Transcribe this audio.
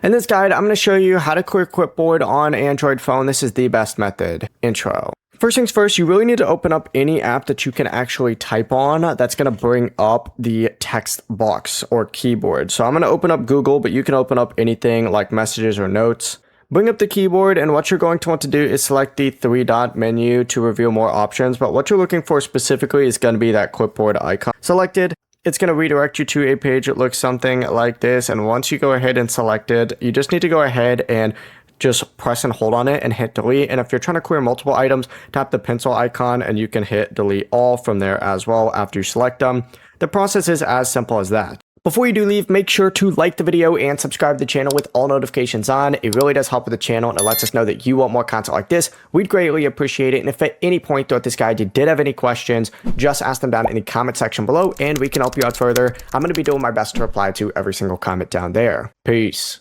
In this guide, I'm going to show you how to clear clipboard on Android phone. This is the best method. Intro. First things first, you really need to open up any app that you can actually type on that's going to bring up the text box or keyboard. So I'm going to open up Google, but you can open up anything like messages or notes. Bring up the keyboard, and what you're going to want to do is select the three-dot menu to reveal more options, but what you're looking for specifically is going to be that clipboard icon. Selected, it's going to redirect you to a page that looks something like this, and once you go ahead and select it, you just need to go ahead and just press and hold on it and hit delete. And if you're trying to clear multiple items, tap the pencil icon and you can hit delete all from there as well after you select them. The process is as simple as that. Before you do leave, make sure to like the video and subscribe to the channel with all notifications on. It really does help with the channel and it lets us know that you want more content like this. We'd greatly appreciate it. And if at any point throughout this guide you did have any questions, just ask them down in the comment section below and we can help you out further. I'm going to be doing my best to reply to every single comment down there. Peace.